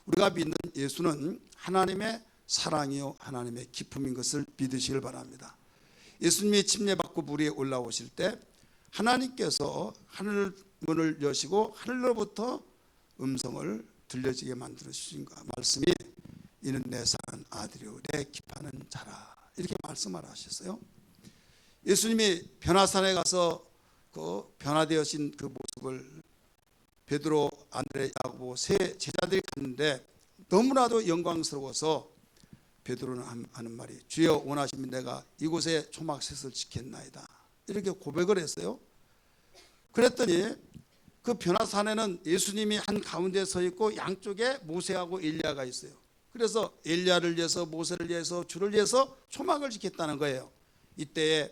우리가 믿는 예수는 하나님의 사랑이요 하나님의 기쁨인 것을 믿으시길 바랍니다. 예수님이 침례받고 물 위에 올라오실 때 하나님께서 하늘 문을 여시고 하늘로부터 음성을 들려지게 만들어 주신 말씀이 이는 내 사랑하는 아들이요 내 기뻐하는 자라, 이렇게 말씀을 하셨어요. 예수님이 변화산에 가서 그 변화되어진 그 모습을 베드로, 안드레, 야고보 세 제자들이 갔는데 너무나도 영광스러워서 베드로는 하는 말이 주여 원하시면 내가 이곳에 초막셋을 지켰나이다, 이렇게 고백을 했어요. 그랬더니 그 변화산에는 예수님이 한 가운데 서 있고 양쪽에 모세하고 엘리야가 있어요. 그래서 엘리야를 위해서 모세를 위해서 주를 위해서 초막을 지켰다는 거예요. 이때에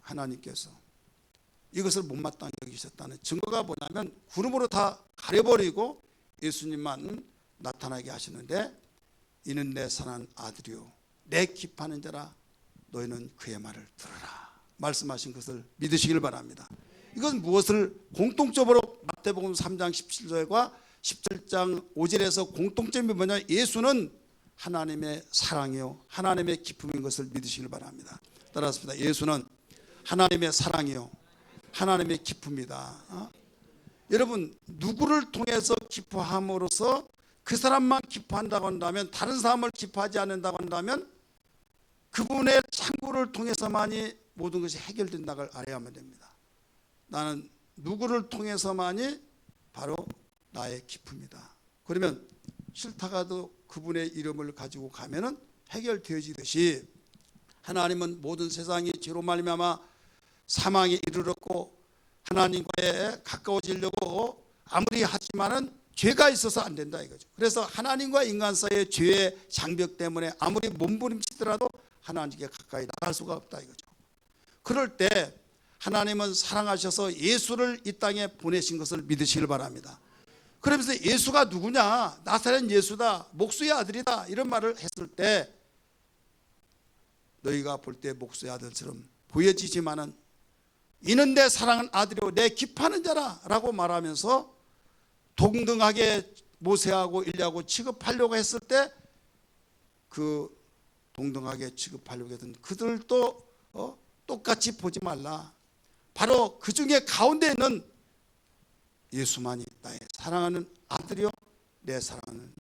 하나님께서 이것을 못마땅히 여기셨다는 증거가 뭐냐면 구름으로 다 가려버리고 예수님만 나타나게 하시는데 이는 내 사랑하는 아들이요 내 기뻐하는 자라 너희는 그의 말을 들으라 말씀하신 것을 믿으시길 바랍니다. 이건 무엇을 공통적으로 마태복음 3장 17절과 17장 5절에서 공통점이 뭐냐, 예수는 하나님의 사랑이요 하나님의 기쁨인 것을 믿으시길 바랍니다. 따라서 예수는 하나님의 사랑이요 하나님의 기쁨이다. 여러분 누구를 통해서 기뻐함으로써 그 사람만 기뻐한다고 한다면, 다른 사람을 기뻐하지 않는다고 한다면 그분의 창구를 통해서만이 모든 것이 해결된다고 알아야만 됩니다. 나는 누구를 통해서만이 바로 나의 기쁨이다. 그러면 싫다가도 그분의 이름을 가지고 가면은 해결되어지듯이 하나님은 모든 세상이 죄로 말미암아 사망에 이르렀고 하나님과에 가까워지려고 아무리 하지만은 죄가 있어서 안 된다 이거죠. 그래서 하나님과 인간 사이의 죄의 장벽 때문에 아무리 몸부림치더라도 하나님께 가까이 나갈 수가 없다 이거죠. 그럴 때 하나님은 사랑하셔서 예수를 이 땅에 보내신 것을 믿으시길 바랍니다. 그러면서 예수가 누구냐, 나사렛 예수다, 목수의 아들이다, 이런 말을 했을 때 너희가 볼 때 목수의 아들처럼 보여지지만은 이는 내 사랑하는 아들이요 내 기뻐하는 자라 라고 말하면서 동등하게 모세하고 엘리야하고 취급하려고 했을 때 그 동등하게 취급하려고 했던 그들도 똑같이 보지 말라. 바로 그 중에 가운데 있는 예수만이 나의 사랑하는 아들이요 내 사랑하는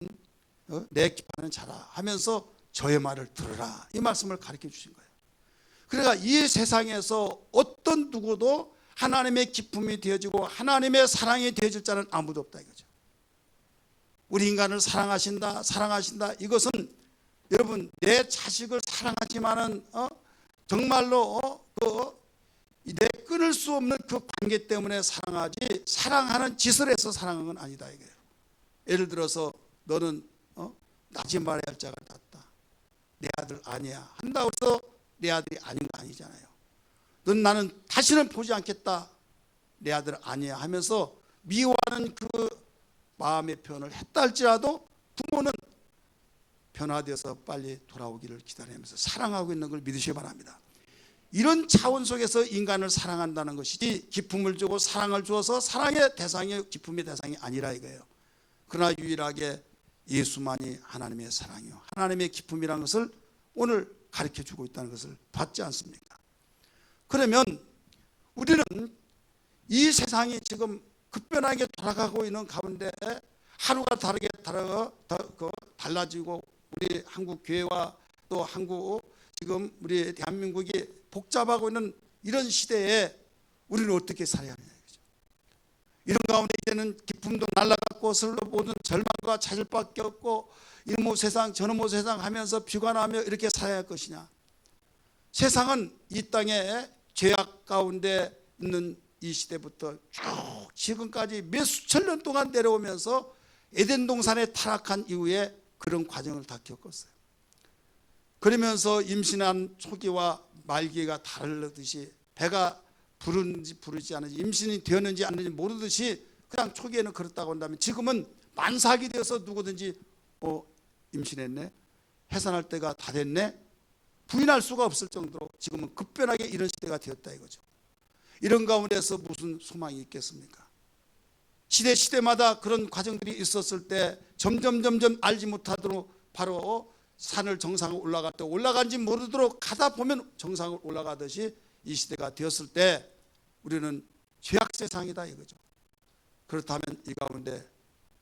내 기뻐하는 자라 하면서 저의 말을 들으라, 이 말씀을 가르쳐 주신 거예요. 그러니까 이 세상에서 어떤 누구도 하나님의 기쁨이 되어지고 하나님의 사랑이 되어질 자는 아무도 없다 이거죠. 우리 인간을 사랑하신다 이것은 여러분 내 자식을 사랑하지만은 정말로 내 끊을 수 없는 그 관계 때문에 사랑하지 사랑하는 짓을 해서 사랑하는 건 아니다 이거예요. 예를 들어서 너는 나지 말아야 할 자가 낫다, 내 아들 아니야 한다고 해서 내 아들이 아닌 거 아니잖아요. 넌 나는 다시는 보지 않겠다, 내 아들 아니야 하면서 미워하는 그 마음의 표현을 했다 할지라도 부모는 변화되어서 빨리 돌아오기를 기다리면서 사랑하고 있는 걸 믿으시기 바랍니다. 이런 차원 속에서 인간을 사랑한다는 것이지 기쁨을 주고 사랑을 주어서 사랑의 대상이 기쁨의 대상이 아니라 이거예요. 그러나 유일하게 예수만이 하나님의 사랑이요 하나님의 기쁨이라는 것을 오늘 가르쳐주고 있다는 것을 봤지 않습니까? 그러면 우리는 이 세상이 지금 급변하게 돌아가고 있는 가운데 하루가 다르게 달라지고 우리 한국 교회와 또 한국 지금 우리 대한민국이 복잡하고 있는 이런 시대에 우리는 어떻게 살아야 하느냐 이거죠. 이런 가운데 이제는 기쁨도 날아갔고 슬로 모든 절망과 찾을 밖에 없고 이놈의 세상 저놈의 세상 하면서 비관하며 이렇게 살아야 할 것이냐. 세상은 이 땅에 죄악 가운데 있는 이 시대부터 쭉 지금까지 몇 수천 년 동안 내려오면서 에덴 동산에 타락한 이후에 그런 과정을 다 겪었어요. 그러면서 임신한 초기와 말기가 다르듯이 배가 부르는지 부르지 않는지 임신이 되었는지 안 되는지 모르듯이 그냥 초기에는 그렇다고 한다면 지금은 만삭이 되어서 누구든지 임신했네, 해산할 때가 다 됐네, 부인할 수가 없을 정도로 지금은 급변하게 이런 시대가 되었다 이거죠. 이런 가운데서 무슨 소망이 있겠습니까? 시대마다 그런 과정들이 있었을 때 점점 알지 못하도록 바로 산을 정상으로 올라간지 모르도록 가다 보면 정상으로 올라가듯이 이 시대가 되었을 때 우리는 죄악 세상이다 이거죠. 그렇다면 이 가운데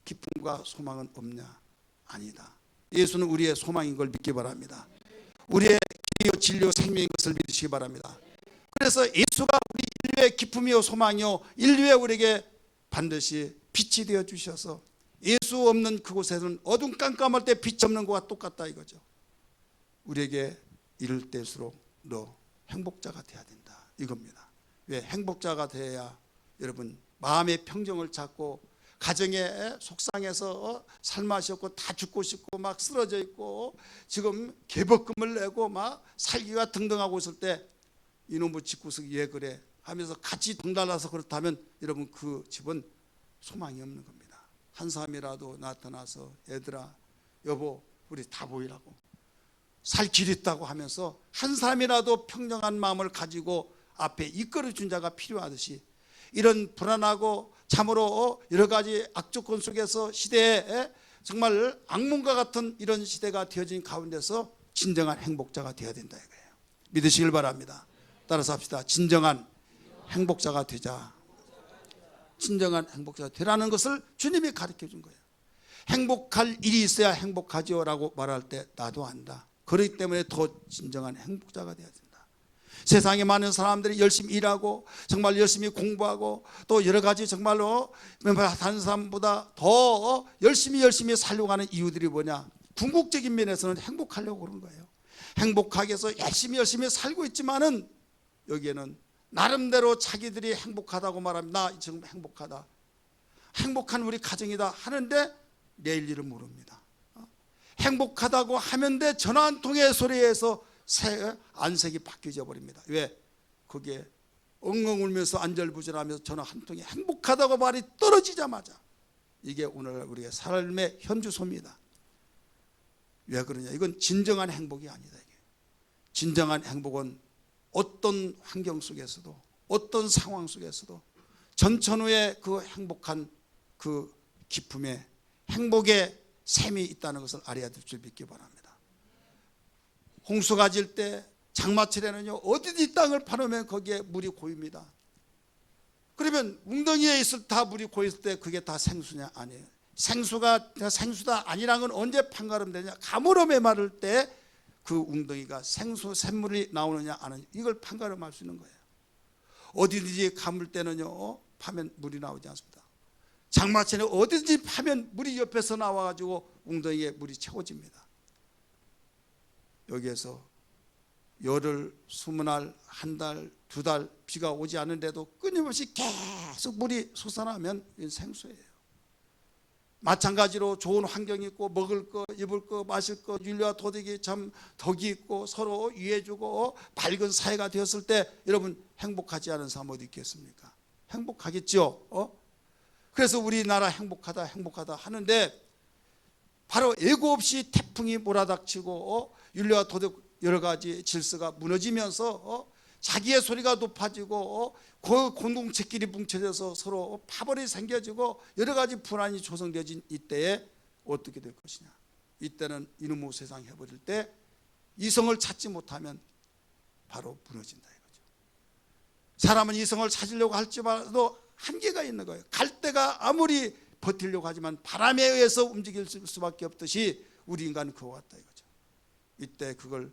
기쁨과 소망은 없냐? 아니다. 예수는 우리의 소망인 걸 믿기 바랍니다. 우리의 길이요 진리요 생명인 것을 믿으시기 바랍니다. 그래서 예수가 우리 인류의 기쁨이요 소망이요 인류의 우리에게 반드시 빛이 되어 주셔서 예수 없는 그곳에는 어둠 깜깜할 때 빛 없는 것과 똑같다 이거죠. 우리에게 이를 때일수록 너 행복자가 돼야 된다 이겁니다. 왜? 행복자가 돼야 여러분 마음의 평정을 찾고 가정에 속상해서 살맛이었고 다 죽고 싶고 막 쓰러져 있고 지금 개벌금을 내고 막 살기가 등등하고 있을 때 이놈의 집구석이 왜 그래 하면서 같이 동달라서 그렇다면 여러분 그 집은 소망이 없는 겁니다. 한 사람이라도 나타나서 얘들아 여보 우리 다 보이라고 살 길 있다고 하면서 한 사람이라도 평정한 마음을 가지고 앞에 이끌어 준 자가 필요하듯이 이런 불안하고 참으로 여러 가지 악조건 속에서 시대에 정말 악몽과 같은 이런 시대가 되어진 가운데서 진정한 행복자가 되어야 된다 이거예요. 믿으시길 바랍니다. 따라서 합시다. 진정한 행복자가 되자. 진정한 행복자가 되라는 것을 주님이 가르쳐 준 거예요. 행복할 일이 있어야 행복하지요 라고 말할 때 나도 안다. 그렇기 때문에 더 진정한 행복자가 되어야 된다. 세상에 많은 사람들이 열심히 일하고 정말 열심히 공부하고 또 여러 가지 정말로 다른 사람보다 더 열심히 살려고 하는 이유들이 뭐냐? 궁극적인 면에서는 행복하려고 그러는 거예요. 행복하게 해서 열심히 살고 있지만은 여기에는 나름대로 자기들이 행복하다고 말합니다. 나 지금 행복하다. 행복한 우리 가정이다 하는데 내일 일을 모릅니다. 행복하다고 하면 돼 전화 한 통의 소리에서 안색이 바뀌어져 버립니다. 왜? 그게 엉엉 울면서 안절부절하면서 전화 한 통에 행복하다고 말이 떨어지자마자 이게 오늘 우리의 삶의 현주소입니다. 왜 그러냐? 이건 진정한 행복이 아니다. 이게. 진정한 행복은 어떤 환경 속에서도 어떤 상황 속에서도 전천후의 그 행복한 그 기쁨에 행복의 셈이 있다는 것을 알아야 될 줄 믿기 바랍니다. 홍수가 질 때 장마철에는요 어디든지 땅을 파놓으면 거기에 물이 고입니다. 그러면 웅덩이에 있을 다 물이 고있을 때 그게 다 생수냐? 아니에요. 생수가 생수다 아니란 건 언제 판가름되냐? 가물어 메마를 때 그 웅덩이가 생수 샘물이 나오느냐 안 하느냐 이걸 판가름할 수 있는 거예요. 어디든지 가물 때는요 파면 물이 나오지 않습니다. 장마철에 어디든지 파면 물이 옆에서 나와가지고 웅덩이에 물이 채워집니다. 여기에서 열흘, 20날, 한 달, 2달 비가 오지 않는데도 끊임없이 계속 물이 솟아나면 이건 생수예요. 마찬가지로 좋은 환경이 있고 먹을 거, 입을 거, 마실 거, 윤리와 도덕이 참 덕이 있고 서로 이해해주고 밝은 사회가 되었을 때 여러분 행복하지 않은 사람 어디 있겠습니까? 행복하겠죠. 그래서 우리나라 행복하다 하는데 바로 예고 없이 태풍이 몰아닥치고 윤리와 도덕 여러 가지 질서가 무너지면서 자기의 소리가 높아지고 그 공동체끼리 뭉쳐져서 서로 파벌이 생겨지고 여러 가지 불안이 조성되어진 이때에 어떻게 될 것이냐? 이때는 이놈의 세상 해버릴 때 이성을 찾지 못하면 바로 무너진다 이거죠. 사람은 이성을 찾으려고 할지라도 한계가 있는 거예요. 갈 데가 아무리 버티려고 하지만 바람에 의해서 움직일 수밖에 없듯이 우리 인간은 그와 같다 이거죠. 이때 그걸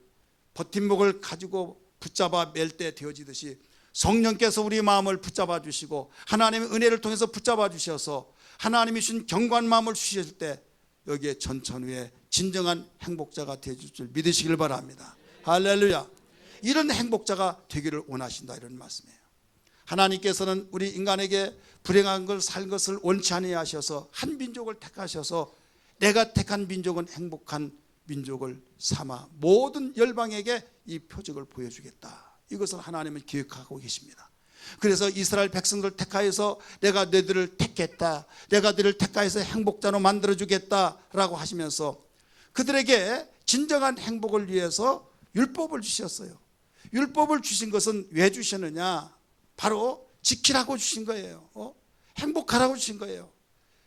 버팀목을 가지고 붙잡아 맬 때 되어지듯이 성령께서 우리 마음을 붙잡아 주시고 하나님의 은혜를 통해서 붙잡아 주셔서 하나님이 주신 견고한 마음을 주실 때 여기에 전천후에 진정한 행복자가 되어줄 줄 믿으시길 바랍니다. 할렐루야. 이런 행복자가 되기를 원하신다 이런 말씀이에요. 하나님께서는 우리 인간에게 불행한 걸 살 것을 원치 아니하셔서 한 민족을 택하셔서 내가 택한 민족은 행복한 민족을 삼아 모든 열방에게 이 표적을 보여주겠다. 이것을 하나님은 기획하고 계십니다. 그래서 이스라엘 백성들을 택하여서 내가 너희들을 택했다. 내가 너희를 택하여서 행복자로 만들어주겠다라고 하시면서 그들에게 진정한 행복을 위해서 율법을 주셨어요. 율법을 주신 것은 왜 주셨느냐? 바로 지키라고 주신 거예요. 행복하라고 주신 거예요.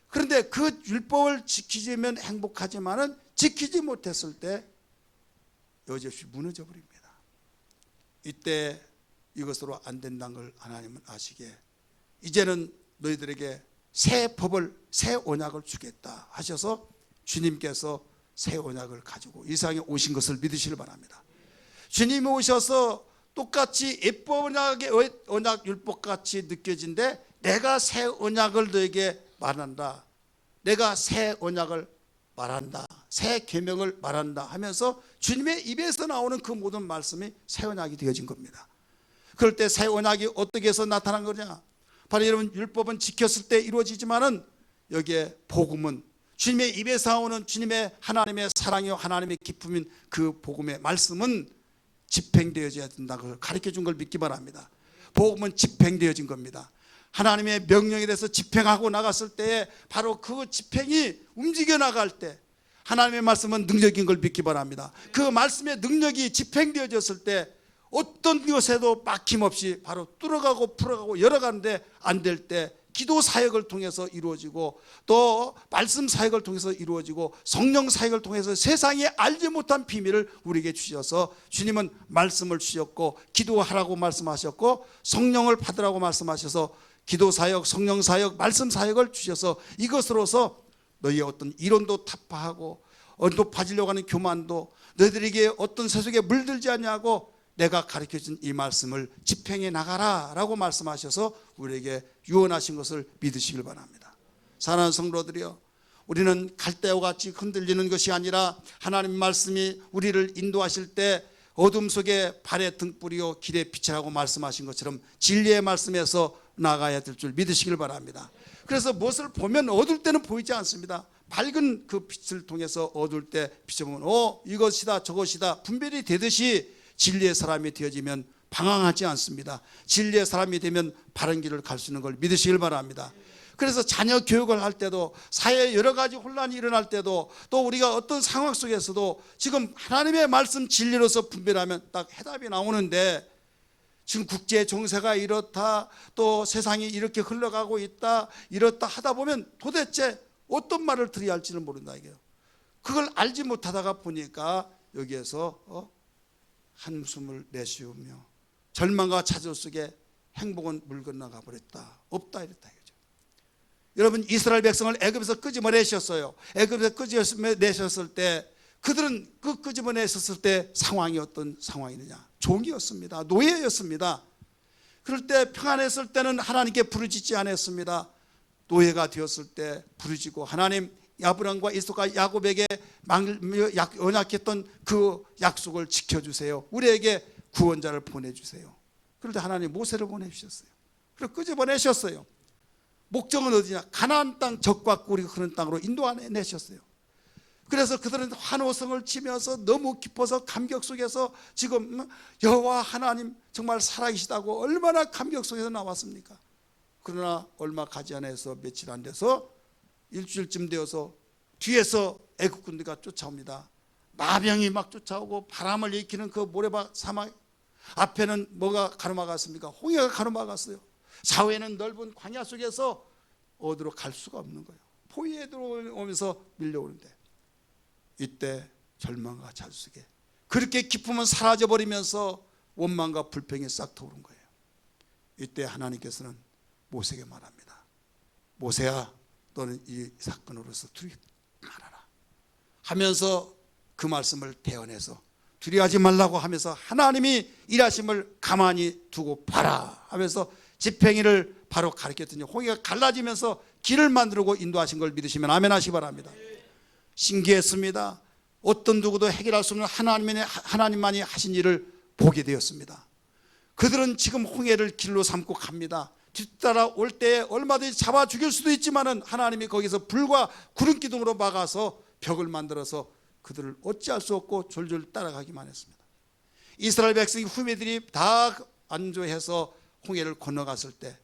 그런데 그 율법을 지키면 행복하지만은 지키지 못했을 때 여지없이 무너져 버립니다. 이때 이것으로 안 된다는 걸 하나님은 아시기에 이제는 너희들에게 새 법을, 새 언약을 주겠다 하셔서 주님께서 새 언약을 가지고 이 세상에 오신 것을 믿으시길 바랍니다. 주님이 오셔서 똑같이 옛법 언약의 언약 율법같이 느껴진데 내가 새 언약을 너에게 말한다, 내가 새 언약을 말한다, 새 계명을 말한다 하면서 주님의 입에서 나오는 그 모든 말씀이 새 언약이 되어진 겁니다. 그럴 때 새 언약이 어떻게 해서 나타난 거냐? 바로 여러분, 율법은 지켰을 때 이루어지지만은 여기에 복음은 주님의 입에서 나오는 주님의 하나님의 사랑이요 하나님의 기쁨인 그 복음의 말씀은 집행되어져야 된다는 걸 가르쳐 준 걸 믿기 바랍니다. 복음은 집행되어진 겁니다. 하나님의 명령에 대해서 집행하고 나갔을 때에 바로 그 집행이 움직여 나갈 때 하나님의 말씀은 능력인 걸 믿기 바랍니다. 그 말씀의 능력이 집행되어졌을 때 어떤 것에도 막힘없이 바로 뚫어가고 풀어가고 열어가는데 안 될 때 기도 사역을 통해서 이루어지고 또 말씀 사역을 통해서 이루어지고 성령 사역을 통해서 세상에 알지 못한 비밀을 우리에게 주셔서 주님은 말씀을 주셨고 기도하라고 말씀하셨고 성령을 받으라고 말씀하셔서 기도 사역, 성령 사역, 말씀 사역을 주셔서 이것으로서 너희의 어떤 이론도 타파하고 높아지려고 하는 교만도 너희들에게 어떤 세속에 물들지 않냐고 내가 가르쳐준 이 말씀을 집행해 나가라 라고 말씀하셔서 우리에게 유언하신 것을 믿으시길 바랍니다. 사랑하는 성도들이여, 우리는 갈대와 같이 흔들리는 것이 아니라 하나님 말씀이 우리를 인도하실 때 어둠 속에 발의 등불이요 길의 빛이라고 말씀하신 것처럼 진리의 말씀에서 나가야 될 줄 믿으시길 바랍니다. 그래서 무엇을 보면 어두울 때는 보이지 않습니다. 밝은 그 빛을 통해서 어두울 때 비춰보면 이것이다 저것이다 분별이 되듯이 진리의 사람이 되어지면 방황하지 않습니다. 진리의 사람이 되면 바른 길을 갈 수 있는 걸 믿으시길 바랍니다. 그래서 자녀 교육을 할 때도 사회에 여러 가지 혼란이 일어날 때도 또 우리가 어떤 상황 속에서도 지금 하나님의 말씀 진리로서 분별하면 딱 해답이 나오는데 지금 국제 정세가 이렇다 또 세상이 이렇게 흘러가고 있다 이렇다 하다 보면 도대체 어떤 말을 드려야 할지를 모른다 이게요. 그걸 알지 못하다가 보니까 여기에서 한숨을 내쉬우며 절망과 좌절 속에 행복은 물 건너가 버렸다 없다 이랬다 이거죠. 여러분, 이스라엘 백성을 애굽에서 끄집어내셨어요. 애굽에서 끄집어내셨을 때 그들은 그 끄집어내셨을 때 상황이 어떤 상황이느냐? 종이었습니다. 노예였습니다. 그럴 때 평안했을 때는 하나님께 부르짖지 않았습니다. 노예가 되었을 때 부르짖고 하나님 아브라함과 이삭과 야곱에게 언약했던 그 약속을 지켜주세요. 우리에게 구원자를 보내주세요. 그럴 때 하나님 모세를 보내주셨어요. 그리고 끄집어내셨어요. 목적은 어디냐? 가나안 땅 적과 꿀이 흐르는 땅으로 인도해내셨어요. 그래서 그들은 환호성을 치면서 너무 기뻐서 감격 속에서 지금 여호와 하나님 정말 살아계시다고 얼마나 감격 속에서 나왔습니까? 그러나 얼마 가지 않아서 며칠 안 돼서 일주일쯤 되어서 뒤에서 애국 군대가 쫓아옵니다. 마병이 막 쫓아오고 바람을 일으키는 그 모래밭 사막 앞에는 뭐가 가로막았습니까? 홍해가 가로막았어요. 좌우에는 넓은 광야 속에서 어디로 갈 수가 없는 거예요. 포위에 들어오면서 밀려오는데 이때 절망과 좌절 속에 그렇게 기쁨은 사라져버리면서 원망과 불평이 싹 터오른 거예요. 이때 하나님께서는 모세에게 말합니다. 모세야, 너는 이 사건으로서 두려워 말아라 하면서 그 말씀을 대언해서 두려워하지 말라고 하면서 하나님이 일하심을 가만히 두고 봐라 하면서 집행일을 바로 가르쳤더니 홍해가 갈라지면서 길을 만들고 인도하신 걸 믿으시면 아멘 하시기 바랍니다. 신기했습니다. 어떤 누구도 해결할 수 없는 하나님만이 하신 일을 보게 되었습니다. 그들은 지금 홍해를 길로 삼고 갑니다. 뒤따라올 때에 얼마든지 잡아 죽일 수도 있지만은 하나님이 거기서 불과 구름 기둥으로 막아서 벽을 만들어서 그들을 어찌할 수 없고 졸졸 따라가기만 했습니다. 이스라엘 백성이 후배들이 다 안조해서 홍해를 건너갔을 때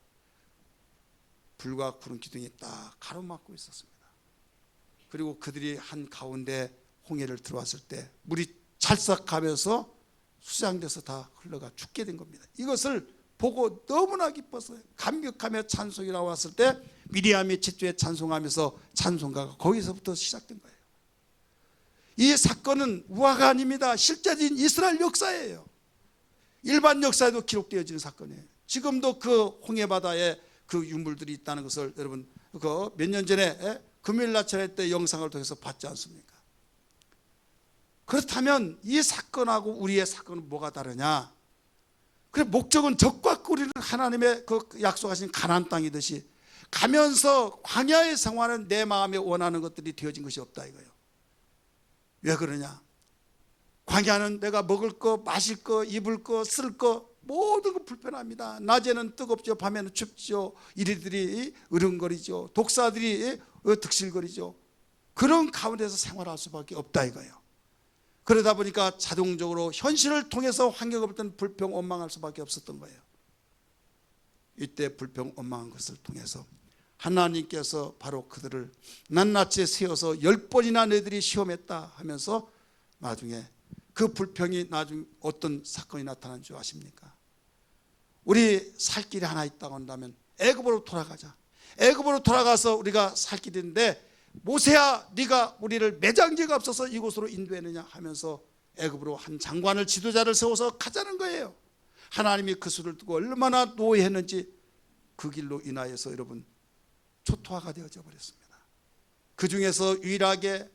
불과 구름 기둥이 딱 가로막고 있었습니다. 그리고 그들이 한 가운데 홍해를 들어왔을 때 물이 찰싹하면서 수장돼서 다 흘러가 죽게 된 겁니다. 이것을 보고 너무나 기뻤어요. 감격하며 찬송이 나왔을 때 미리암이 최초에 찬송하면서 찬송가가 거기서부터 시작된 거예요. 이 사건은 우화가 아닙니다. 실제적인 이스라엘 역사예요. 일반 역사에도 기록되어지는 사건이에요. 지금도 그 홍해바다에 그 유물들이 있다는 것을 여러분 그 몇 년 전에 금요일 낮철 때 영상을 통해서 봤지 않습니까? 그렇다면 이 사건하고 우리의 사건은 뭐가 다르냐? 그 목적은 적과 꿀이는 하나님의 그 약속하신 가나안 땅이듯이 가면서 광야의 생활은 내 마음에 원하는 것들이 되어진 것이 없다 이거예요. 왜 그러냐? 광야는 내가 먹을 거, 마실 거, 입을 거, 쓸 거 모든 거 불편합니다. 낮에는 뜨겁죠, 밤에는 춥죠, 이리들이 으릉거리죠, 독사들이 득실거리죠. 그런 가운데서 생활할 수밖에 없다 이거예요. 그러다 보니까 자동적으로 현실을 통해서 환경을 볼 때는 불평 원망할 수밖에 없었던 거예요. 이때 불평 원망한 것을 통해서 하나님께서 바로 그들을 낱낱이 세워서 10번이나 너희들이 시험했다 하면서 나중에 그 불평이 나중에 어떤 사건이 나타난 줄 아십니까? 우리 살 길이 하나 있다고 한다면 애굽으로 돌아가자. 애굽으로 돌아가서 우리가 살 길인데 모세야 네가 우리를 매장지가 없어서 이곳으로 인도했느냐 하면서 애굽으로 한 장관을 지도자를 세워서 가자는 거예요. 하나님이 그 수를 두고 얼마나 노예했는지 그 길로 인하여서 여러분 초토화가 되어져 버렸습니다. 그 중에서 유일하게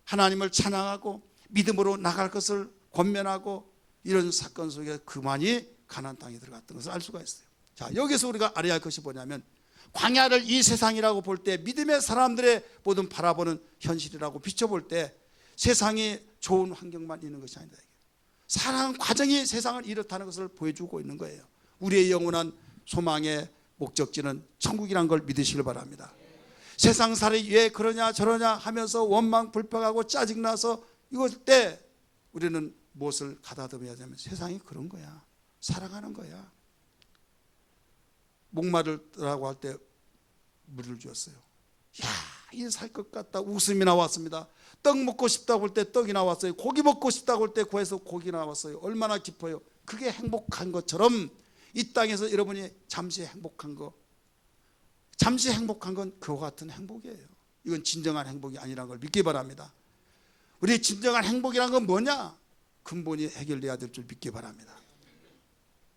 하나님을 찬양하고 믿음으로 나갈 것을 권면하고 이런 사건 속에 그만이 가나안 땅에 들어갔던 것을 알 수가 있어요. 자, 여기서 우리가 알아야 할 것이 뭐냐면 광야를 이 세상이라고 볼 때 믿음의 사람들의 모든 바라보는 현실이라고 비춰볼 때 세상이 좋은 환경만 있는 것이 아니다. 사랑 과정이 세상을 이렇다는 것을 보여주고 있는 거예요. 우리의 영원한 소망의 목적지는 천국이란 걸 믿으시길 바랍니다. 세상 살이 왜 그러냐 저러냐 하면서 원망 불평하고 짜증나서 이럴 때 우리는 무엇을 가다듬어야 되면 세상이 그런 거야. 살아가는 거야. 목마르다고 할 때 물을 주었어요. 야, 이 살 것 같다. 웃음이 나왔습니다. 떡 먹고 싶다고 할 때 떡이 나왔어요. 고기 먹고 싶다고 할 때 구해서 고기 나왔어요. 얼마나 기뻐요. 그게 행복한 것처럼 이 땅에서 여러분이 잠시 행복한 거, 잠시 행복한 건 그와 같은 행복이에요. 이건 진정한 행복이 아니라는 걸 믿기 바랍니다. 우리 진정한 행복이란 건 뭐냐? 근본이 해결돼야 될 줄 믿기 바랍니다.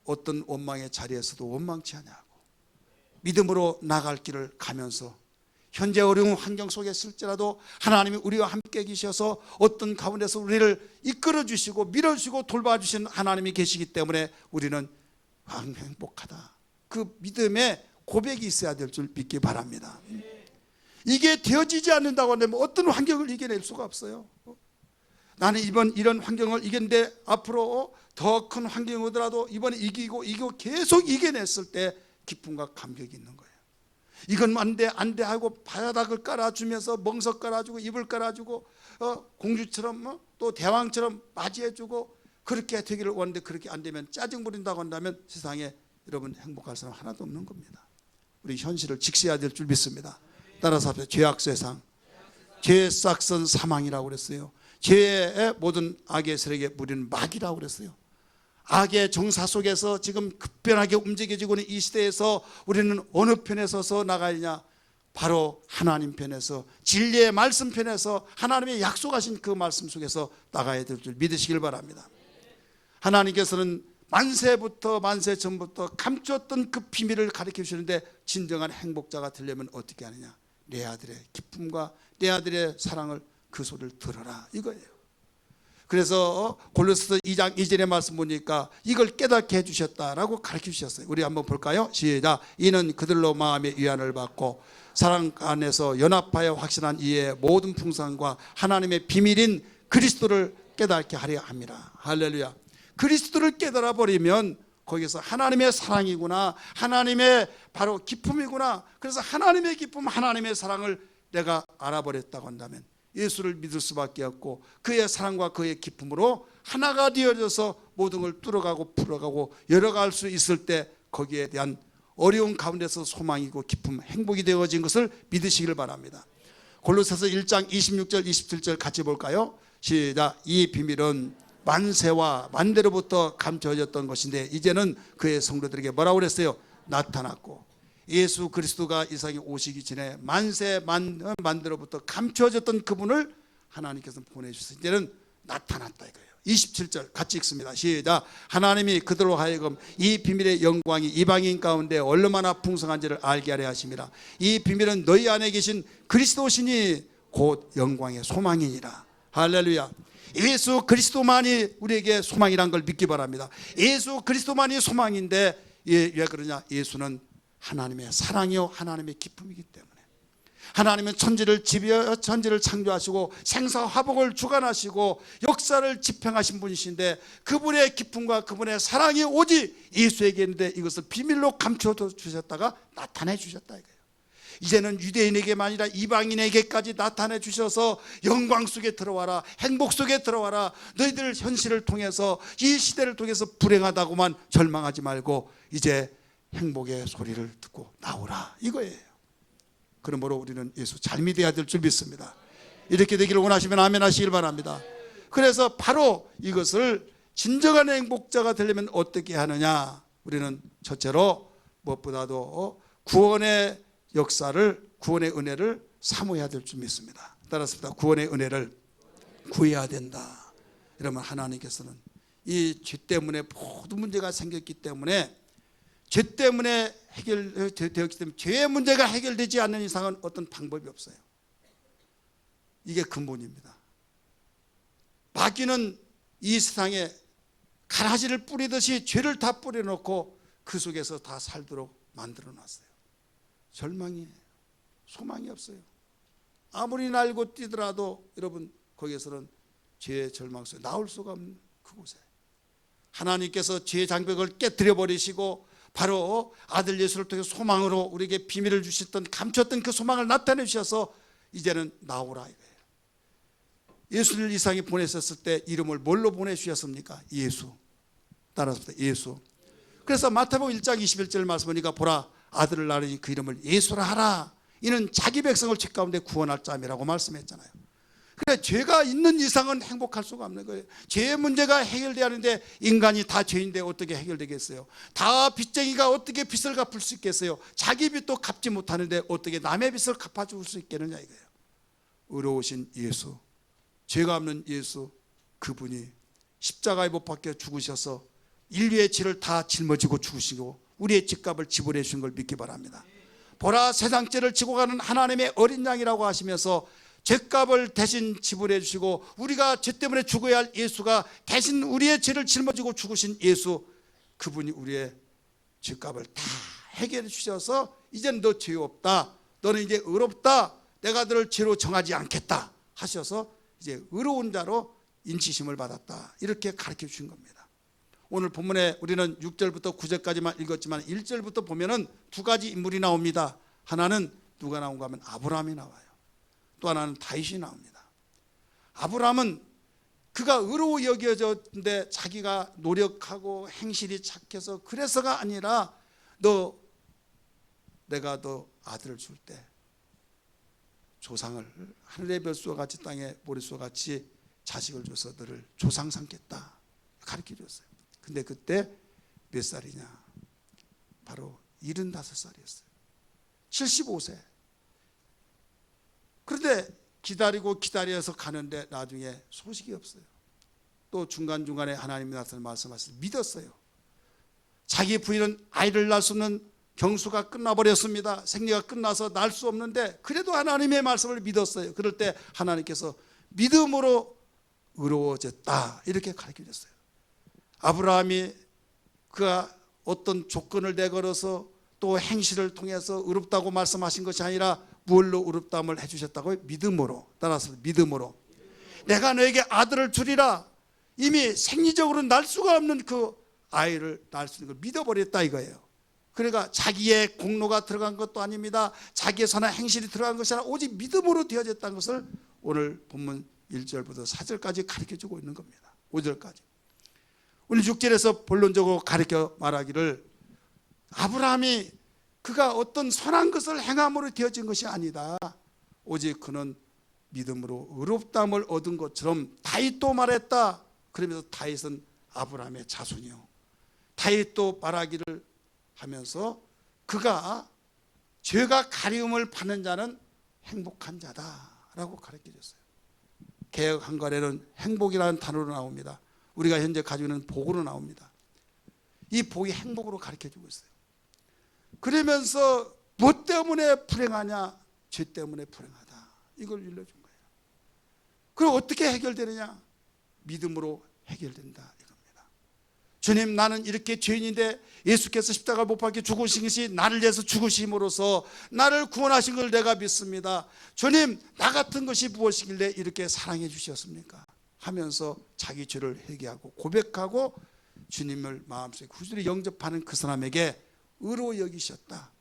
어떤 원망의 자리에서도 원망치 않냐고 믿음으로 나갈 길을 가면서 현재 어려운 환경 속에 있을지라도 하나님이 우리와 함께 계셔서 어떤 가운데서 우리를 이끌어 주시고 밀어주시고 돌봐주시는 하나님이 계시기 때문에 우리는 행복하다. 그 믿음의 고백이 있어야 될 줄 믿기 바랍니다. 이게 되어지지 않는다고 하면 어떤 환경을 이겨낼 수가 없어요. 나는 이번 이런 환경을 이겼는데 앞으로 더 큰 환경이 오더라도 이번에 이기고 계속 이겨냈을 때 기쁨과 감격이 있는 거예요. 이건 안 돼 하고 바닥을 깔아주면서 멍석 깔아주고 이불 깔아주고 공주처럼 또 대왕처럼 맞이해주고 그렇게 되기를 원하는데 그렇게 안 되면 짜증 부린다고 한다면 세상에 여러분 행복할 사람 하나도 없는 겁니다. 우리 현실을 직시해야 될 줄 믿습니다. 따라서 합시다. 죄악 세상, 죄의 싹선 사망이라고 그랬어요. 죄의 모든 악의 세력에 무리는 마귀라고 그랬어요. 악의 정사 속에서 지금 급변하게 움직여지고 있는 이 시대에서 우리는 어느 편에 서서 나가느냐? 바로 하나님 편에서, 진리의 말씀 편에서, 하나님의 약속하신 그 말씀 속에서 나가야 될 줄 믿으시길 바랍니다. 하나님께서는 만세 전부터 감추었던 그 비밀을 가르쳐 주시는데 진정한 행복자가 되려면 어떻게 하느냐? 내 아들의 기쁨과 내 아들의 사랑을 그 소리를 들어라 이거예요. 그래서 골로새서 2장 2절의 말씀 보니까 이걸 깨닫게 해주셨다라고 가르쳐 주셨어요. 우리 한번 볼까요? 시작. 이는 그들로 마음의 위안을 받고 사랑 안에서 연합하여 확신한 이의 모든 풍성과 하나님의 비밀인 그리스도를 깨닫게 하려 함이라. 할렐루야. 그리스도를 깨달아 버리면 거기서 하나님의 사랑이구나, 하나님의 바로 기쁨이구나. 그래서 하나님의 기쁨, 하나님의 사랑을 내가 알아버렸다고 한다면 예수를 믿을 수밖에 없고 그의 사랑과 그의 기쁨으로 하나가 되어져서 모든 걸 뚫어가고 풀어가고 열어갈 수 있을 때 거기에 대한 어려운 가운데서 소망이고 기쁨, 행복이 되어진 것을 믿으시길 바랍니다. 골로새서 1장 26절 27절 같이 볼까요? 시작. 이 비밀은 만세와 만대로부터 감춰졌던 것인데 이제는 그의 성도들에게 뭐라고 그랬어요? 나타났고 예수 그리스도가 이 세상에 오시기 전에 만세 만대로부터 감춰졌던 그분을 하나님께서 보내주셔서 이제는 나타났다 이거예요. 27절 같이 읽습니다. 시작. 하나님이 그들로 하여금 이 비밀의 영광이 이방인 가운데 얼마나 풍성한지를 알게 하려 하심이라. 이 비밀은 너희 안에 계신 그리스도시니 곧 영광의 소망이니라. 할렐루야. 예수 그리스도만이 우리에게 소망이란 걸 믿기 바랍니다. 예수 그리스도만이 소망인데 왜 그러냐? 예수는 하나님의 사랑이요 하나님의 기쁨이기 때문에. 하나님은 천지를 지배하여 천지를 창조하시고 생사화복을 주관하시고 역사를 집행하신 분이신데 그분의 기쁨과 그분의 사랑이 오직 예수에게 있는데 이것을 비밀로 감춰 주셨다가 나타내 주셨다 이거예요. 이제는 유대인에게만 아니라 이방인에게까지 나타내 주셔서 영광 속에 들어와라, 행복 속에 들어와라. 너희들 현실을 통해서 이 시대를 통해서 불행하다고만 절망하지 말고 이제 행복의 소리를 듣고 나오라 이거예요. 그러므로 우리는 예수 잘 믿어야 될 줄 믿습니다. 이렇게 되기를 원하시면 아멘 하시길 바랍니다. 그래서 바로 이것을 진정한 행복자가 되려면 어떻게 하느냐? 우리는 첫째로 무엇보다도 구원의 역사를, 구원의 은혜를 사모해야 될 줄 믿습니다. 따라서 구원의 은혜를 구해야 된다. 이러면 하나님께서는 이 죄 때문에 모든 문제가 생겼기 때문에, 죄 때문에 해결되었기 때문에 죄의 문제가 해결되지 않는 이상은 어떤 방법이 없어요. 이게 근본입니다. 마귀는 이 세상에 가라지를 뿌리듯이 죄를 다 뿌려놓고 그 속에서 다 살도록 만들어놨어요. 절망이에요. 소망이 없어요. 아무리 날고 뛰더라도 여러분 거기에서는 죄의 절망 속에 나올 수가 없는 그곳에 하나님께서 죄의 장벽을 깨뜨려 버리시고 바로 아들 예수를 통해 소망으로 우리에게 비밀을 주셨던, 감췄던 그 소망을 나타내 주셔서 이제는 나오라 이거예요. 예수를 이 세상에 보내셨을 때 이름을 뭘로 보내주셨습니까? 예수. 따라서 예수. 그래서 마태복음 1장 21절 말씀 보니까 보라 아들을 낳으니 그 이름을 예수라 하라. 이는 자기 백성을 죄 가운데 구원할 자임이라고 말씀했잖아요. 그래, 죄가 있는 이상은 행복할 수가 없는 거예요. 죄의 문제가 해결돼야 하는데 인간이 다 죄인데 어떻게 해결되겠어요? 다 빚쟁이가 어떻게 빚을 갚을 수 있겠어요? 자기 빚도 갚지 못하는데 어떻게 남의 빚을 갚아줄 수 있겠느냐 이거예요. 의로우신 예수, 죄가 없는 예수, 그분이 십자가에 못 박혀 죽으셔서 인류의 죄를 다 짊어지고 죽으시고 우리의 죄값을 지불해 주신 걸 믿기 바랍니다. 보라 세상 죄를 지고 가는 하나님의 어린 양이라고 하시면서 죄값을 대신 지불해 주시고 우리가 죄 때문에 죽어야 할 예수가 대신 우리의 죄를 짊어지고 죽으신 예수, 그분이 우리의 죄값을 다 해결해 주셔서 이제는 너 죄 없다, 너는 이제 의롭다, 내가 너를 죄로 정하지 않겠다 하셔서 이제 의로운 자로 인치심을 받았다, 이렇게 가르쳐 주신 겁니다. 오늘 본문에 우리는 6절부터 9절까지만 읽었지만 1절부터 보면은 두 가지 인물이 나옵니다. 하나는 누가 나온가 하면 아브라함이 나와요. 또 하나는 다윗이 나옵니다. 아브라함은 그가 의로워 여겨졌는데 자기가 노력하고 행실이 착해서 그래서가 아니라 내가 너 아들을 줄 때 조상을 하늘의 별수와 같이 땅의 모래수와 같이 자식을 줘서 너를 조상 삼겠다 가르쳐 줬어요. 근데 그때 몇 살이냐? 바로 75살이었어요. 75세. 그런데 기다려서 가는데 나중에 소식이 없어요. 또 중간중간에 하나님이 나타나서 말씀하셔서 믿었어요. 자기 부인은 아이를 낳을 수 없는 경수가 끝나버렸습니다. 생리가 끝나서 낳을 수 없는데 그래도 하나님의 말씀을 믿었어요. 그럴 때 하나님께서 믿음으로 의로워졌다 이렇게 가르쳐줬어요. 아브라함이 그가 어떤 조건을 내걸어서 또 행실을 통해서 의롭다고 말씀하신 것이 아니라 무엇로 의롭다함을 해주셨다고요? 믿음으로. 따라서 믿음으로 내가 너에게 아들을 주리라. 이미 생리적으로 날 수가 없는 그 아이를 낳을 수 있는 걸 믿어버렸다 이거예요. 그러니까 자기의 공로가 들어간 것도 아닙니다. 자기의 선한 행실이 들어간 것이 아니라 오직 믿음으로 되어졌다는 것을 오늘 본문 1절부터 4절까지 가르쳐주고 있는 겁니다. 5절까지. 오늘 6절에서 본론적으로 가르쳐 말하기를 아브라함이 그가 어떤 선한 것을 행함으로 되어진 것이 아니다. 오직 그는 믿음으로 의롭다함을 얻은 것처럼 다윗도 말했다. 그러면서 다윗은 아브라함의 자손이요. 다윗도 말하기를 하면서 그가 죄가 가리움을 받는 자는 행복한 자다라고 가르쳐줬어요. 개역 한글에는 행복이라는 단어로 나옵니다. 우리가 현재 가지고 있는 복으로 나옵니다. 이 복이 행복으로 가르쳐주고 있어요. 그러면서 뭐 때문에 불행하냐? 죄 때문에 불행하다. 이걸 일러준 거예요. 그럼 어떻게 해결되느냐? 믿음으로 해결된다 이겁니다. 주님, 나는 이렇게 죄인인데 예수께서 십자가 못 박혀 죽으신 것이 나를 위해서 죽으심으로써 나를 구원하신 걸 내가 믿습니다. 주님, 나 같은 것이 무엇이길래 이렇게 사랑해 주셨습니까? 하면서 자기 죄를 회개하고 고백하고 주님을 마음속에 구주로 영접하는 그 사람에게 의로 여기셨다.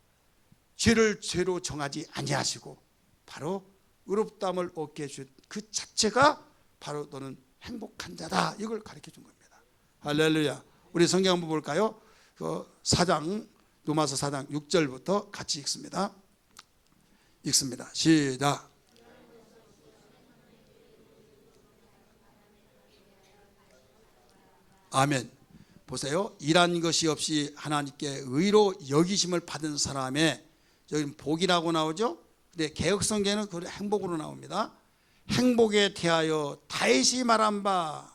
죄를 죄로 정하지 아니하시고 바로 의롭다함을 얻게 해준 그 자체가 바로 너는 행복한 자다. 이걸 가르쳐 준 겁니다. 할렐루야. 우리 성경 한번 볼까요? 그 4장, 로마서 4장 6절부터 같이 읽습니다. 읽습니다. 시작. 아멘. 보세요. 일한 것이 없이 하나님께 의로 여기심을 받은 사람의, 여기 복이라고 나오죠. 근데 개역성경에는 그 행복으로 나옵니다. 행복에 대하여 다윗이 말한 바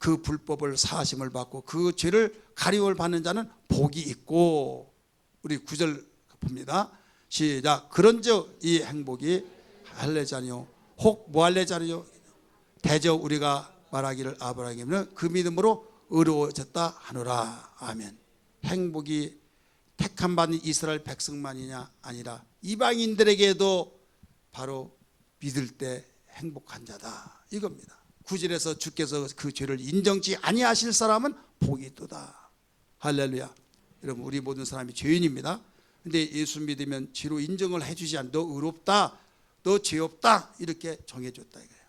그 불법을 사하심을 받고 그 죄를 가리움을 받는 자는 복이 있고, 우리 9절 봅니다. 시작. 그런즉 이 행복이 할례자니요 혹 무할례자니요 대저 우리가 말하기를 아브라함은 그 믿음으로 의로워졌다 하노라. 아멘. 행복이 택함 받은 이스라엘 백성만이냐? 아니라 이방인들에게도 바로 믿을 때 행복한 자다 이겁니다. 9절에서 주께서 그 죄를 인정치 아니하실 사람은 복이 있도다. 할렐루야. 여러분, 우리 모든 사람이 죄인입니다. 근데 예수 믿으면 죄로 인정을 해주지 않아. 너 의롭다, 너 죄 없다 이렇게 정해줬다 이거예요.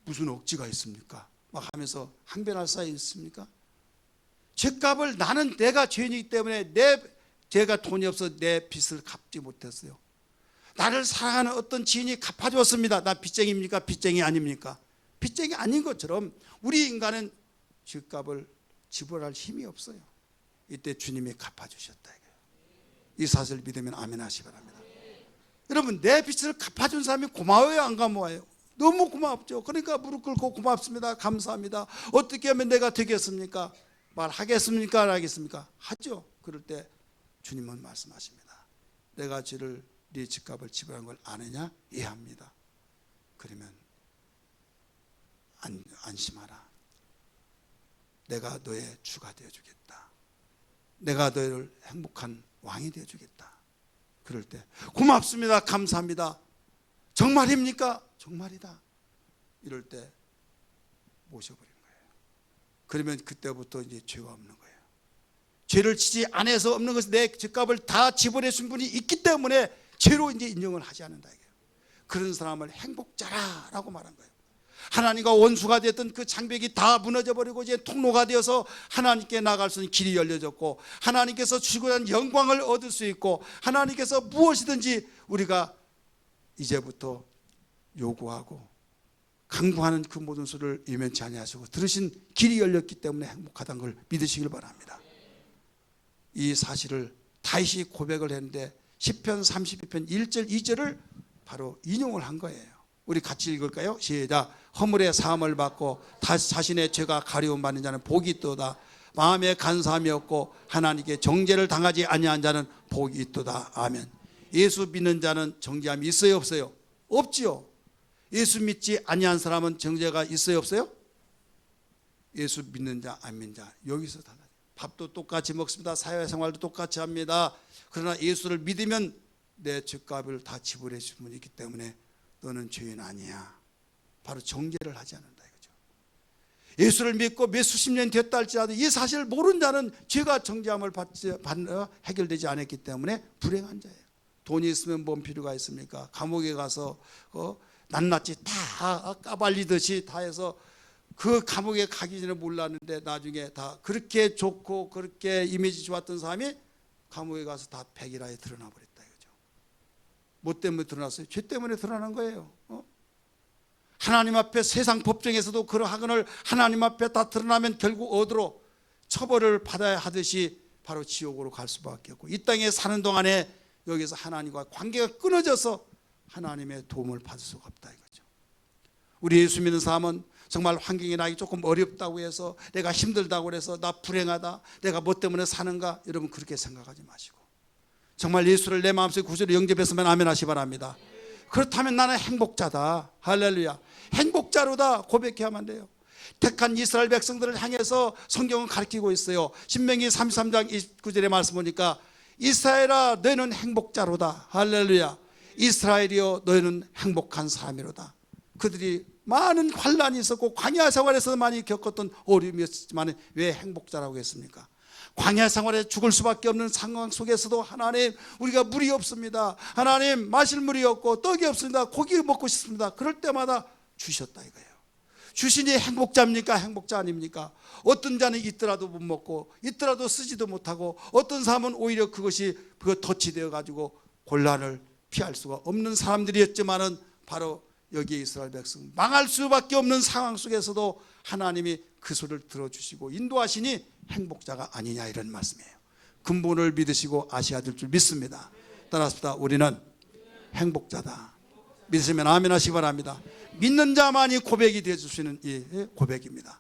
무슨 억지가 있습니까? 막 하면서 항변할 사이 있습니까? 죄값을, 나는 내가 죄인이기 때문에 제가 돈이 없어 내 빚을 갚지 못했어요. 나를 사랑하는 어떤 지인이 갚아줬습니다. 나 빚쟁이입니까? 빚쟁이 아닙니까? 빚쟁이 아닌 것처럼 우리 인간은 죄값을 지불할 힘이 없어요. 이때 주님이 갚아주셨다 이거예요. 이 사실을 믿으면 아멘 하시기 바랍니다. 여러분, 내 빚을 갚아준 사람이 고마워요, 안 고마워요? 너무 고맙죠. 그러니까 무릎 꿇고 고맙습니다, 감사합니다. 어떻게 하면 내가 되겠습니까? 말하겠습니까? 안 하겠습니까? 하죠. 그럴 때 주님은 말씀하십니다. 내가 죄를, 네 집값을 지불한 걸 아느냐? 이해합니다. 그러면 안심하라. 내가 너의 주가 되어주겠다. 내가 너를 행복한 왕이 되어주겠다. 그럴 때 고맙습니다, 감사합니다. 정말입니까? 정말이다. 이럴 때 모셔버린 거예요. 그러면 그때부터 이제 죄가 없는 거예요. 죄를 지지 않아서 없는 것은 내 죄값을 다 지불해 준 분이 있기 때문에 죄로 이제 인정을 하지 않는다 이거예요. 그런 사람을 행복자라고 말한 거예요. 하나님과 원수가 됐던 그 장벽이 다 무너져 버리고 이제 통로가 되어서 하나님께 나갈 수 있는 길이 열려졌고, 하나님께서 주시고자 하는 영광을 얻을 수 있고, 하나님께서 무엇이든지 우리가 이제부터 요구하고 강구하는 그 모든 소리를 이면치 아니하시고 들으신 길이 열렸기 때문에 행복하다는 걸 믿으시길 바랍니다. 이 사실을 다윗이 고백을 했는데 시편 32편 1절 2절을 바로 인용을 한 거예요. 우리 같이 읽을까요? 시작. 허물의 사함을 받고 자신의 죄가 가리움 받는 자는 복이 있도다. 마음에 간사함이 없고 하나님께 정죄를 당하지 아니한 자는 복이 있도다. 아멘. 예수 믿는 자는 정죄함이 있어요, 없어요? 없지요. 예수 믿지 아니한 사람은 정죄가 있어요, 없어요? 예수 믿는 자, 안 믿는 자 여기서 달라요. 밥도 똑같이 먹습니다. 사회생활도 똑같이 합니다. 그러나 예수를 믿으면 내 죄값을 다 지불해 준 분이 있기 때문에 너는 죄인 아니야. 바로 정죄를 하지 않는다 이거죠. 예수를 믿고 몇 수십 년 됐다 할지라도 이 사실을 모르는 자는 죄가 정죄함을 해결되지 않았기 때문에 불행한 자예요. 돈이 있으면 뭔 필요가 있습니까? 감옥에 가서 낱낱이 다 까발리듯이 다 해서 그 감옥에 가기 전에 몰랐는데 나중에 다 그렇게 좋고 그렇게 이미지 좋았던 사람이 감옥에 가서 다 백일하에 드러나 버렸다 이거죠. 뭐 때문에 드러났어요? 죄 때문에 드러난 거예요. 하나님 앞에 세상 법정에서도 그러하거늘 하나님 앞에 다 드러나면 결국 어디로 처벌을 받아야 하듯이 바로 지옥으로 갈 수밖에 없고, 이 땅에 사는 동안에 여기서 하나님과 관계가 끊어져서 하나님의 도움을 받을 수가 없다 이거죠. 우리 예수 믿는 사람은 정말 환경이 나기 조금 어렵다고 해서, 내가 힘들다고 해서 나 불행하다, 내가 뭐 때문에 사는가, 여러분 그렇게 생각하지 마시고 정말 예수를 내 마음속에 구주로 영접했으면 아멘 하시 바랍니다. 그렇다면 나는 행복자다, 할렐루야, 행복자로다 고백해야만 돼요. 택한 이스라엘 백성들을 향해서 성경은 가르치고 있어요. 신명기 33장 29절의 말씀 보니까 이스라엘아 너희는 행복자로다, 할렐루야, 이스라엘이여 너희는 행복한 사람이로다. 그들이 많은 환난이 있었고 광야 생활에서 많이 겪었던 어려움이었지만 왜 행복자라고 했습니까? 광야 생활에 죽을 수밖에 없는 상황 속에서도 하나님 우리가 물이 없습니다, 하나님 마실 물이 없고 떡이 없습니다, 고기 먹고 싶습니다, 그럴 때마다 주셨다 이거예요. 주시니 행복자입니까? 행복자 아닙니까? 어떤 자는 있더라도 못 먹고 있더라도 쓰지도 못하고, 어떤 사람은 오히려 그것이 덫이 되어가지고 곤란을 피할 수가 없는 사람들이었지만은, 바로 여기 이스라엘 백성 망할 수밖에 없는 상황 속에서도 하나님이 그 소리를 들어주시고 인도하시니 행복자가 아니냐, 이런 말씀이에요. 근본을 믿으시고 아셔야 될 줄 믿습니다. 따라서 우리는 행복자다. 믿으시면 아멘 하시기 바랍니다. 믿는 자만이 고백이 되어줄 수 있는 이 고백입니다.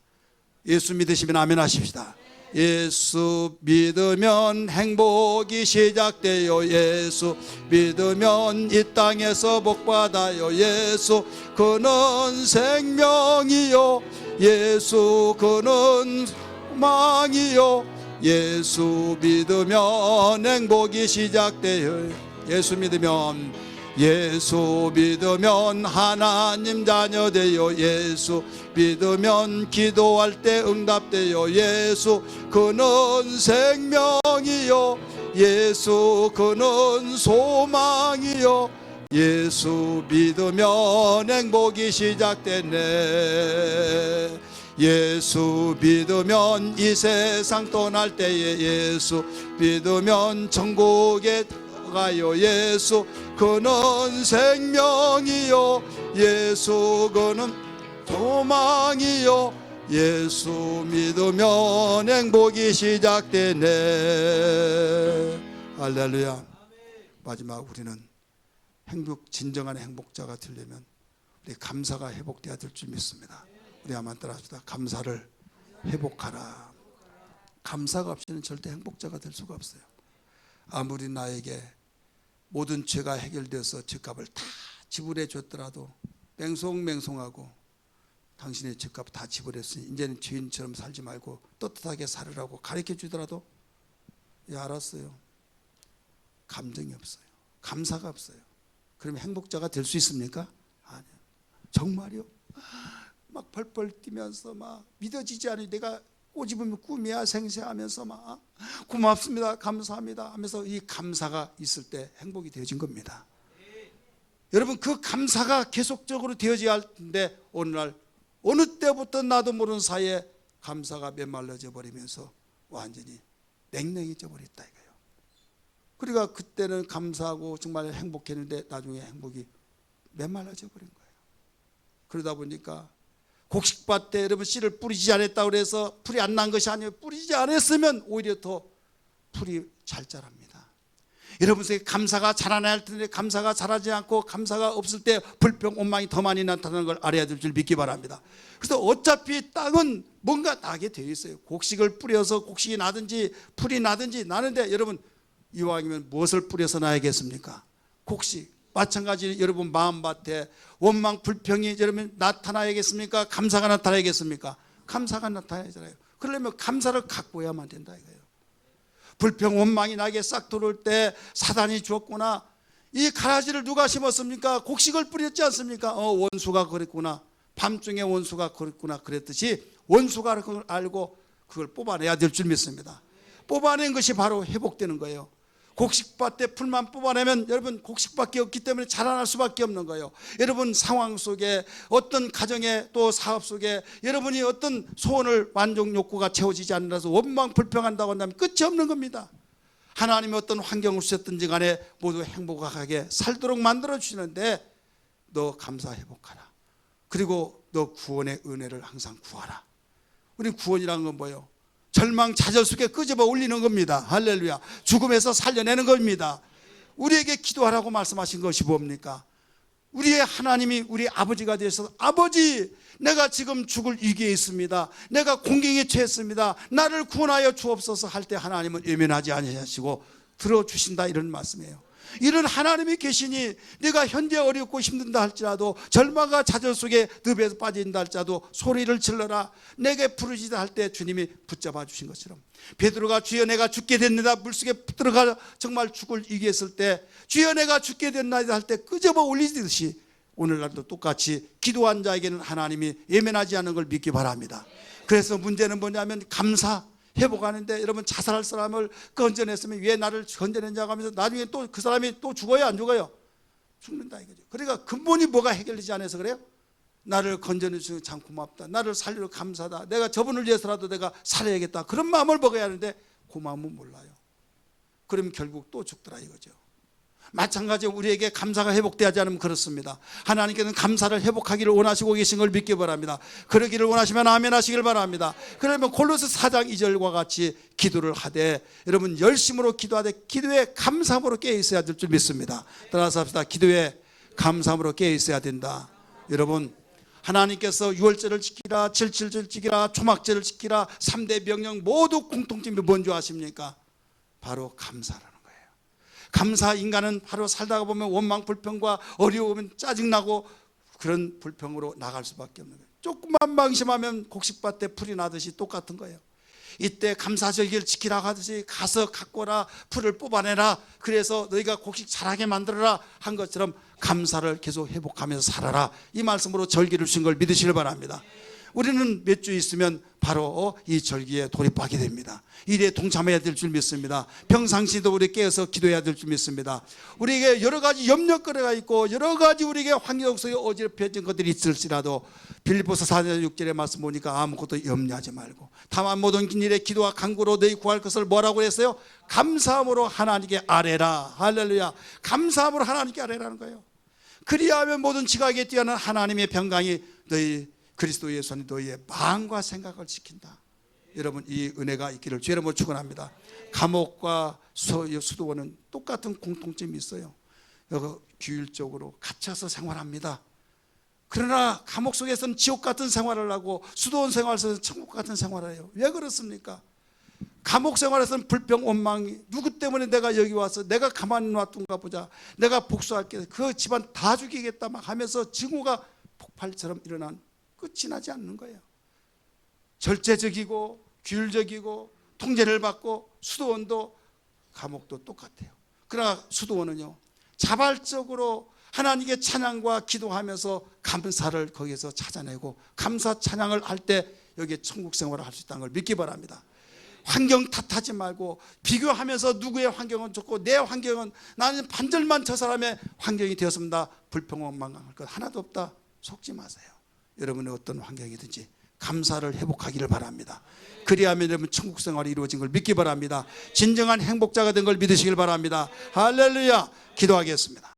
예수 믿으시면 아멘 하십시다. 예수 믿으면 행복이 시작돼요. 예수 믿으면 이 땅에서 복받아요. 예수 그는 생명이요, 예수 그는 소망이요, 예수 믿으면 행복이 시작돼요. 예수 믿으면 하나님 자녀 돼요. 예수 믿으면 기도할 때 응답돼요. 예수 그는 생명이요, 예수 그는 소망이요, 예수 믿으면 행복이 시작되네. 예수 믿으면 이 세상 떠날 때에 예수 믿으면 천국에 가요. 예수 그는 생명이요, 예수 그는 소망이요, 예수 믿으면 행복이 시작되네. 할렐루야. 마지막 우리는 진정한 행복자가 되려면 우리 감사가 회복되어야 될 줄 믿습니다. 우리 한번 따라합시다. 감사를 회복하라. 감사가 없이는 절대 행복자가 될 수가 없어요. 아무리 나에게 모든 죄가 해결되어서 죄값을 다 지불해 줬더라도 맹송맹송하고 당신의 죄값 다 지불했으니 이제는 죄인처럼 살지 말고 떳떳하게 살으라고 가르쳐 주더라도, 예 알았어요, 감정이 없어요, 감사가 없어요. 그러면 행복자가 될 수 있습니까? 아니요. 정말요? 막 펄펄 뛰면서 막 믿어지지 않으니 내가 꼬집으면 꿈이야 생생하면서 막 고맙습니다, 감사합니다 하면서 이 감사가 있을 때 행복이 되어진 겁니다. 여러분 그 감사가 계속적으로 되어져야 할 텐데, 어느 날 어느 때부터 나도 모르는 사이에 감사가 메말라져 버리면서 완전히 냉랭해져 버렸다 이거예요. 그러니까 그때는 감사하고 정말 행복했는데 나중에 행복이 메말라져 버린 거예요. 그러다 보니까 곡식밭에 여러분 씨를 뿌리지 않았다고 그래서 풀이 안 난 것이 아니에요. 뿌리지 않았으면 오히려 더 풀이 잘 자랍니다. 여러분에게 감사가 자라나야 할 텐데 감사가 자라지 않고 감사가 없을 때 불평 원망이 더 많이 나타나는 걸 알아야 될 줄 믿기 바랍니다. 그래서 어차피 땅은 뭔가 나게 되어 있어요. 곡식을 뿌려서 곡식이 나든지 풀이 나든지 나는데, 여러분 이왕이면 무엇을 뿌려서 나야겠습니까? 곡식. 마찬가지 여러분 마음밭에 원망 불평이 여러분 나타나야겠습니까? 감사가 나타나야겠습니까? 감사가 나타나야잖아요. 그러려면 감사를 갖고 야만 된다 이거예요. 불평 원망이 나게 싹 들어올 때 사단이 주었구나, 이 가라지를 누가 심었습니까? 곡식을 뿌렸지 않습니까? 원수가 그랬구나, 밤중에 원수가 그랬구나, 그랬듯이 원수가 그걸 알고 그걸 뽑아내야 될 줄 믿습니다. 뽑아낸 것이 바로 회복되는 거예요. 곡식밭에 풀만 뽑아내면 여러분 곡식밖에 없기 때문에 자라날 수밖에 없는 거예요. 여러분 상황 속에 어떤 가정에 또 사업 속에 여러분이 어떤 소원을 만족 욕구가 채워지지 않는다서 원망 불평한다고 한다면 끝이 없는 겁니다. 하나님이 어떤 환경을 주셨든지 간에 모두 행복하게 살도록 만들어 주시는데, 너 감사 회복하라. 그리고 너 구원의 은혜를 항상 구하라. 우리 구원이라는 건 뭐예요? 절망 좌절 속에 끄집어 올리는 겁니다. 할렐루야. 죽음에서 살려내는 겁니다. 우리에게 기도하라고 말씀하신 것이 뭡니까? 우리의 하나님이 우리 아버지가 되셔서 아버지, 내가 지금 죽을 위기에 있습니다. 내가 공경에 처했습니다. 나를 구원하여 주옵소서 할 때 하나님은 외면하지 아니하시고 들어주신다, 이런 말씀이에요. 이런 하나님이 계시니 네가 현재 어렵고 힘든다 할지라도, 절망과 좌절 속에 늪에 빠진다 할지라도 소리를 질러라, 내게 부르짖다 할 때 주님이 붙잡아 주신 것처럼, 베드로가 주여 내가 죽게 됐느냐 물속에 들어가 정말 죽을 위기에 있을 때 주여 내가 죽게 됐나이다 할 때 끄집어 올리듯이 오늘날도 똑같이 기도한 자에게는 하나님이 예면하지 않는 걸 믿기 바랍니다. 그래서 문제는 뭐냐면 감사, 회복하는데 여러분 자살할 사람을 건져냈으면 왜 나를 건져냈냐고 하면서 나중에 또 그 사람이 또 죽어요, 안 죽어요? 죽는다 이거죠. 그러니까 근본이 뭐가 해결되지 않아서 그래요? 나를 건져내주셔서 참 고맙다, 나를 살리러 감사다, 내가 저분을 위해서라도 내가 살아야겠다, 그런 마음을 먹어야 하는데 그 마음은 몰라요. 그러면 결국 또 죽더라 이거죠. 마찬가지로 우리에게 감사가 회복되지 않으면 그렇습니다. 하나님께는 감사를 회복하기를 원하시고 계신 걸 믿기 바랍니다. 그러기를 원하시면 아멘 하시길 바랍니다. 그러면 골로새 4장 2절과 같이 기도를 하되 여러분 열심으로 기도하되 기도에 감사함으로 깨어 있어야 될 줄 믿습니다. 따라서 합시다. 기도에 감사함으로 깨어 있어야 된다. 여러분, 하나님께서 유월절을 지키라, 칠칠절 지키라, 초막절을 지키라, 3대 명령 모두 공통점이 뭔지 아십니까? 바로 감사라는 거예요. 감사, 인간은 바로 살다가 보면 원망 불평과 어려우면 짜증나고 그런 불평으로 나갈 수밖에 없는 거예요. 조금만 방심하면 곡식밭에 풀이 나듯이 똑같은 거예요. 이때 감사절기를 지키라고 하듯이 가서 갖고 오라, 풀을 뽑아내라, 그래서 너희가 곡식 자라게 만들어라 한 것처럼 감사를 계속 회복하면서 살아라, 이 말씀으로 절기를 주신 걸 믿으시길 바랍니다. 우리는 몇 주 있으면 바로 이 절기에 돌입하게 됩니다. 일에 동참해야 될 줄 믿습니다. 평상시도 우리 깨어서 기도해야 될 줄 믿습니다. 우리에게 여러 가지 염려거리가 있고 여러 가지 우리에게 환경 속에 어지럽혀진 것들이 있을지라도 빌립보서 4장 6절의 말씀 보니까 아무것도 염려하지 말고 다만 모든 일에 기도와 간구로 너희 구할 것을 뭐라고 했어요? 감사함으로 하나님께 아뢰라. 할렐루야. 감사함으로 하나님께 아뢰라는 거예요. 그리하면 모든 지각에 뛰어난 하나님의 평강이 너희 그리스도 예수 안에 너희의 마음과 생각을 지킨다. 여러분, 이 은혜가 있기를 주의 이름으로 축원합니다. 감옥과 수도원은 똑같은 공통점이 있어요. 여기 규율적으로 갇혀서 생활합니다. 그러나 감옥 속에서는 지옥 같은 생활을 하고 수도원 생활에서는 천국 같은 생활을 해요. 왜 그렇습니까? 감옥 생활에서는 불평, 원망이, 누구 때문에 내가 여기 와서 내가 가만히 놔둔가 보자, 내가 복수할게, 그 집안 다 죽이겠다 막 하면서 증오가 폭발처럼 일어난, 끝이 나지 않는 거예요. 절제적이고 규율적이고 통제를 받고, 수도원도 감옥도 똑같아요. 그러나 수도원은요, 자발적으로 하나님께 찬양과 기도하면서 감사를 거기에서 찾아내고 감사 찬양을 할 때 여기에 천국 생활을 할 수 있다는 걸 믿기 바랍니다. 환경 탓하지 말고 비교하면서 누구의 환경은 좋고 내 환경은, 나는 반절만 저 사람의 환경이 되었습니다, 불평원망할 것 하나도 없다, 속지 마세요. 여러분의 어떤 환경이든지 감사를 회복하기를 바랍니다. 그리하면 여러분 천국 생활이 이루어진 걸 믿기 바랍니다. 진정한 행복자가 된 걸 믿으시길 바랍니다. 할렐루야. 기도하겠습니다.